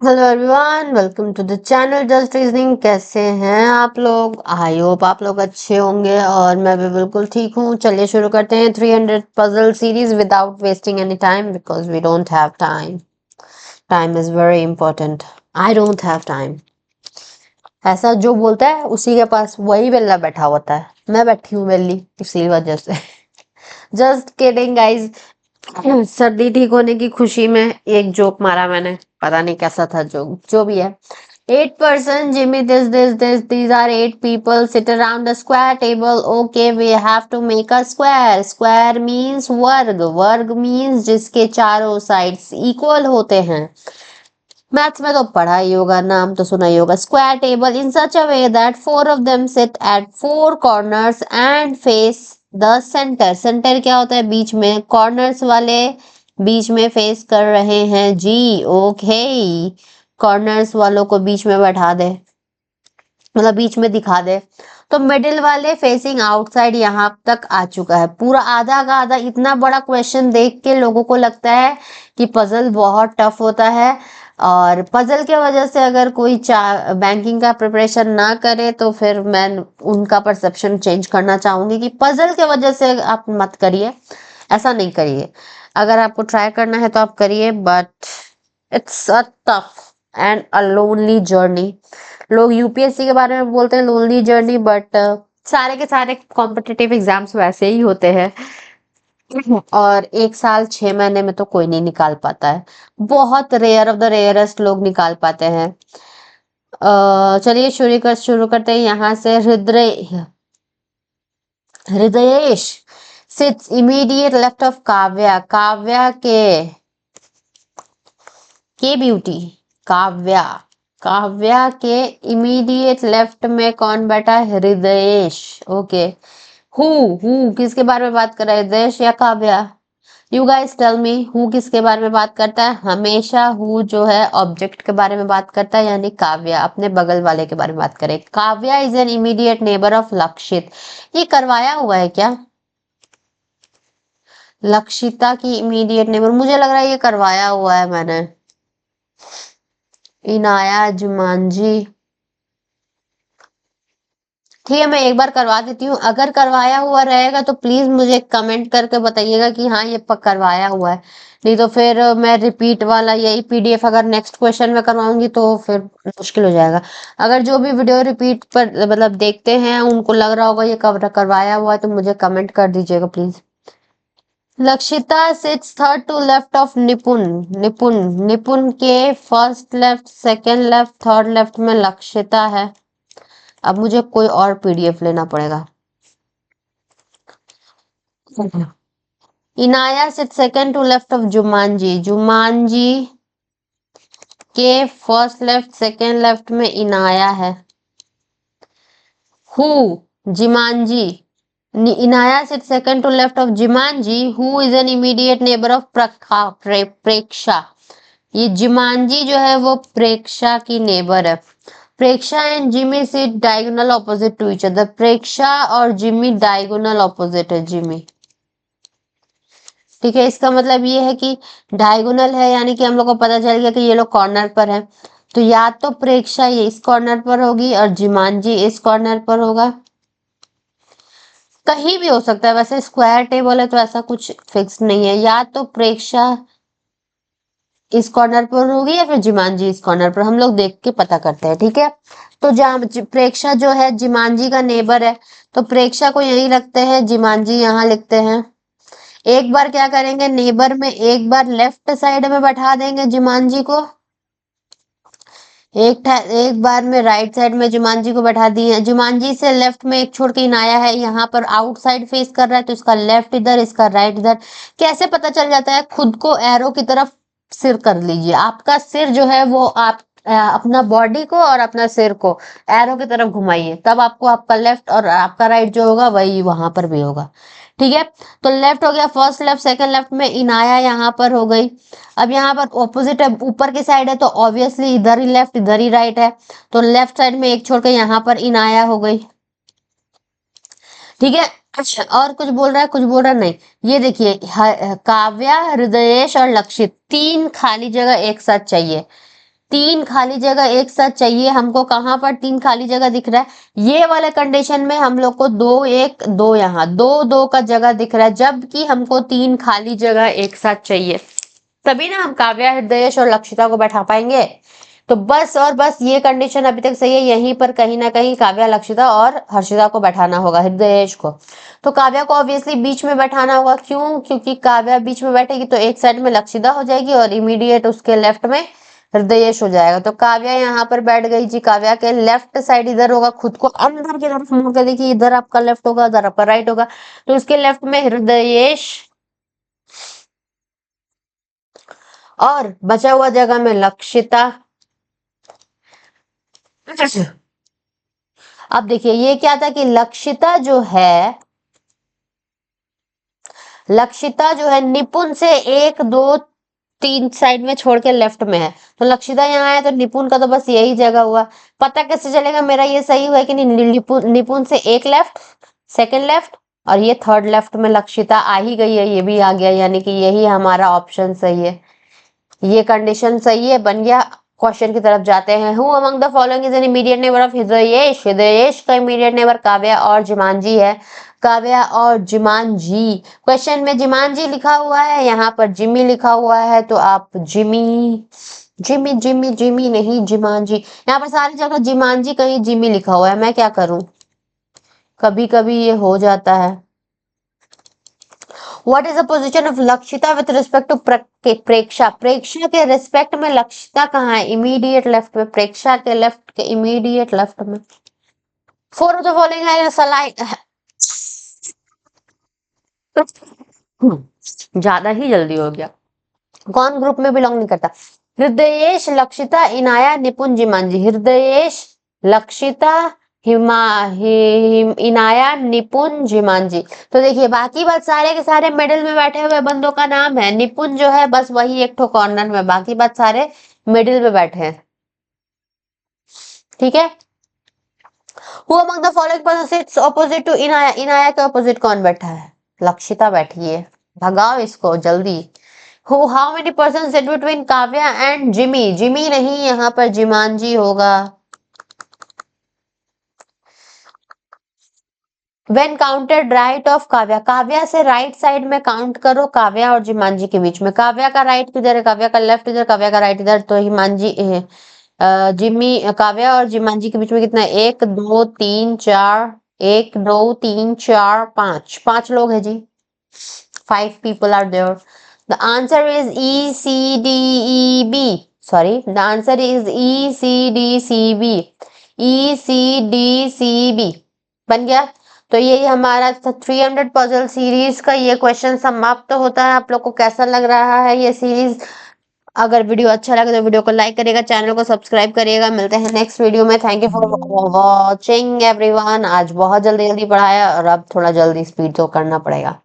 Hello everyone, welcome to the channel just reasoning. कैसे हैं आप लोग? आई होप आप लोग अच्छे होंगे और मैं भी बिल्कुल ठीक हूँ। चलिए शुरू करते हैं 300 puzzle series without wasting any time, because we don't have time. Time is very important. I don't have time. ऐसा जो बोलता है उसी के पास वही वेला बैठा होता है। मैं बैठी हूँ वेली इसी वजह से। Just kidding guys. सर्दी ठीक होने की खुशी में एक जोक मारा मैंने, पता नहीं कैसा था जोक, जो भी है। 8 person, Jimmy, this, these are 8 people sit around a square table. Okay, we have to make a square. Square means वर्ग, वर्ग means जिसके चारों sides equal होते हैं। मैथ्स में तो पढ़ा ही होगा, नाम तो सुना ही होगा। Square table in such a way that 4 of them sit at 4 corners and face the centre. Centre क्या होता है? बीच में। कॉर्नर्स वाले बीच में फेस कर रहे हैं जी। ओके, कॉर्नर्स वालों को बीच में बैठा दे, मतलब बीच में दिखा दे। तो मिडिल वाले फेसिंग आउटसाइड यहाँ तक आ चुका है। पूरा आधा का आधा। इतना बड़ा क्वेश्चन देख के लोगों को लगता है कि पजल बहुत टफ होता है, और पजल के वजह से अगर कोई बैंकिंग का प्रिपरेशन ना करे तो फिर मैं उनका परसेप्शन चेंज करना चाहूंगी कि पजल के वजह से आप मत करिए, ऐसा नहीं करिए। अगर आपको ट्राई करना है तो आप करिए, but it's a tough and a lonely journey. लोग यूपीएससी के बारे में बोलते हैं लोनली जर्नी, बट सारे के सारे कॉम्पिटिटिव एग्जाम्स वैसे ही होते हैं। और 1 साल 6 महीने में तो कोई नहीं निकाल पाता है। बहुत रेयर ऑफ द रेयरेस्ट लोग निकाल पाते हैं। चलिए शुरू करते हैं यहाँ से। Hridayesh sits immediate left of Kavya. Kavya के ब्यूटी, काव्या, काव्या के इमीडिएट लेफ्ट में कौन बैठा है? हृदयेश। ओके, हु किसके बारे में बात कर रहा है? हृदयेश या Kavya? You guys tell me, who किसके बारे में बात करता है? हमेशा हु जो है ऑब्जेक्ट के बारे में बात करता है, यानी काव्या अपने बगल वाले के बारे में बात करे। Kavya is an immediate neighbour of लक्षित। ये करवाया हुआ है क्या? लक्षिता की इमीडिएट नेबर, मुझे लग रहा है ये करवाया हुआ है मैंने। इनाया जुमांजी, ठीक है मैं एक बार करवा देती हूँ। अगर करवाया हुआ रहेगा तो प्लीज मुझे कमेंट करके बताइएगा कि हाँ ये करवाया हुआ है। नहीं तो फिर मैं रिपीट वाला यही पीडीएफ अगर नेक्स्ट क्वेश्चन में करवाऊंगी तो फिर मुश्किल हो जाएगा। अगर जो भी वीडियो रिपीट पर मतलब देखते हैं उनको लग रहा होगा ये करवाया हुआ है तो मुझे कमेंट कर दीजिएगा please. Lakshita sits third to left of Nipun. Nipun, Nipun के first left, second left, third left में लक्षिता है। अब मुझे कोई और पीडीएफ लेना पड़ेगा। Inaya sit second to left of Jumanji. Jumanji के फर्स्ट लेफ्ट, सेकंड लेफ्ट में इनाया है। Who, Jimanji. Inaya sit second to left of Jimanji. Who is an immediate neighbour of Preksha. ये जिमांजी जो है वो प्रेक्षा की नेबर है। Preksha and Jimmy sit diagonal opposite to each other. Preksha और जिमी डायगोनल ऑपोजिट है। जिमी, ठीक है, इसका मतलब ये है कि डायगोनल है, यानी कि हम लोग को पता चल गया कि ये लोग कॉर्नर पर है। तो या तो प्रेक्षा ये इस कॉर्नर पर होगी और जिमांजी इस कॉर्नर पर होगा। कहीं भी हो सकता है, वैसे स्क्वायर टेबल है तो ऐसा कुछ फिक्स नहीं है। या तो प्रेक्षा इस कॉर्नर पर होगी या फिर जिमांजी इस कॉर्नर पर। हम लोग देख के पता करते हैं, ठीक है। तो प्रेक्षा जो है जिमांजी का नेबर है, तो प्रेक्षा को यही रखते हैं, जिमांजी यहाँ लिखते हैं। एक बार क्या करेंगे, नेबर में एक बार लेफ्ट साइड में बैठा देंगे जुमांजी को। एक बार में राइट साइड में जुमांजी को बैठा दिए। जुमांजी से लेफ्ट में एक छोड़ के इनाया है, यहाँ पर आउटसाइड फेस कर रहा है तो इसका लेफ्ट इधर, इसका राइट इधर। कैसे पता चल जाता है? खुद को एरो की तरफ सिर कर लीजिए। आपका सिर जो है वो आप अपना बॉडी को और अपना सिर को एरो की तरफ घुमाइए, तब आपको आपका लेफ्ट और आपका राइट जो होगा वही वहां पर भी होगा, ठीक है। तो लेफ्ट हो गया, फर्स्ट लेफ्ट, सेकंड लेफ्ट में इनाया यहाँ पर हो गई। अब यहाँ पर ऑपोजिट है, ऊपर की साइड है तो ऑब्वियसली इधर ही लेफ्ट इधर ही राइट है, तो लेफ्ट साइड में एक छोड़ के यहाँ पर इनाया हो गई, ठीक है। अच्छा, और कुछ बोल रहा है? कुछ बोल रहा नहीं। ये देखिए, काव्या, हृदयेश और लक्षित, 3 खाली जगह एक साथ चाहिए। तीन खाली जगह एक साथ चाहिए हमको। कहाँ पर तीन खाली जगह दिख रहा है? ये वाले कंडीशन में हम लोग को दो एक दो, यहाँ दो दो का जगह दिख रहा है, जबकि हमको तीन खाली जगह एक साथ चाहिए। तभी ना हम काव्या, हृदयेश और लक्षिता को बैठा पाएंगे। तो बस और बस ये कंडीशन अभी तक सही है। यहीं पर कहीं ना कहीं काव्या, लक्षिता और हर्षिता को बैठाना होगा, हृदयेश को। तो काव्या को ऑब्वियसली बीच में बैठाना होगा। क्यों? क्योंकि काव्या बीच में बैठेगी तो एक साइड में लक्षिता हो जाएगी और इमीडिएट उसके लेफ्ट में हृदयेश हो जाएगा। तो काव्या यहाँ पर बैठ गई जी। काव्या के लेफ्ट साइड इधर होगा, खुद को अंदर की तरफ मुड़ के देखिए, इधर आपका लेफ्ट होगा, इधर आपका राइट होगा। तो उसके लेफ्ट में हृदयेश और बचा हुआ जगह में लक्षिता। अब देखिए ये क्या था कि लक्षिता जो है निपुण से एक दो तीन साइड में छोड़ के लेफ्ट में है। तो लक्षिता यहाँ है तो निपुण का तो बस यही जगह हुआ। पता कैसे चलेगा मेरा ये सही हुआ है कि नहीं? निपुण से एक लेफ्ट, सेकंड लेफ्ट और ये थर्ड लेफ्ट में लक्षिता आ ही गई है, ये भी आ गया, यानी कि यही हमारा ऑप्शन सही है। ये कंडीशन सही है, बन गया। क्वेश्चन की तरफ जाते हैं। Who among the following is an immediate neighbour of Hridayesh? Hridayesh का इमीडिएट नेबर काव्या और जिमांजी है। काव्या और जिमांजी। क्वेश्चन में जिमांजी लिखा हुआ है, यहाँ पर जिमी लिखा हुआ है, तो आप जिमी जिमी जिमी जिमी नहीं जिमांजी। यहाँ पर सारी जगह जिमांजी, कहीं जिमी लिखा हुआ है। मैं क्या करूं, कभी कभी ये हो जाता है। What is the position of Lakshita with respect to प्रेक्षा? प्रेक्षा के रिस्पेक्ट में लक्षिता कहाँ है? इमीडिएट लेफ्ट में। प्रेक्षा के लेफ्ट के इमीडिएट लेफ्ट में। फोर ऑफ द फॉलोइंग है सलाइन। ज्यादा ही जल्दी हो गया। कौन ग्रुप में बिलोंग नहीं करता? हृदयेश, लक्षिता, इनाया, निपुण, जिमांजी। हृदयेश, लक्षिता, इनाया, निपुण, जिमांजी। तो देखिए बाकी बात सारे के सारे मिडिल में बैठे हुए बंदों का नाम है। निपुण जो है बस वही एक ठो कॉर्नर में, बाकी बात सारे मिडिल में बैठे हैं। ठीक है। Who among the following person sits opposite to Inaya? Inaya के ऑपोजिट कौन बैठा है? लक्षिता बैठी है। भगाओ इसको जल्दी। How many persons sit between Kavya and Jimmy? Jimmy नहीं, यहाँ पर जिमांजी होगा। When counted right of Kavya? Kavya से राइट साइड में काउंट करो, काव्या और जिमांजी के बीच में। काव्या का राइट किधर है? काव्या का लेफ्ट इधर, काव्या का राइट इधर। तो हिमांजी जिमी, काव्या और जिमांजी के बीच में कितना है? एक दो तीन चार, एक दो तीन चार पांच, पांच लोग हैं जी। 5 people are there. The answer is E C D E B. Sorry, the answer is E C D C B. E C D C B बन गया। तो यही हमारा 300 पजल सीरीज का ये क्वेश्चन समाप्त होता है। आप लोग को कैसा लग रहा है ये सीरीज? अगर वीडियो अच्छा लगे तो वीडियो को लाइक करिएगा, चैनल को सब्सक्राइब करिएगा। मिलते हैं नेक्स्ट वीडियो में। Thank you for watching everyone. आज बहुत जल्दी जल्दी पढ़ाया और अब थोड़ा जल्दी स्पीड तो करना पड़ेगा।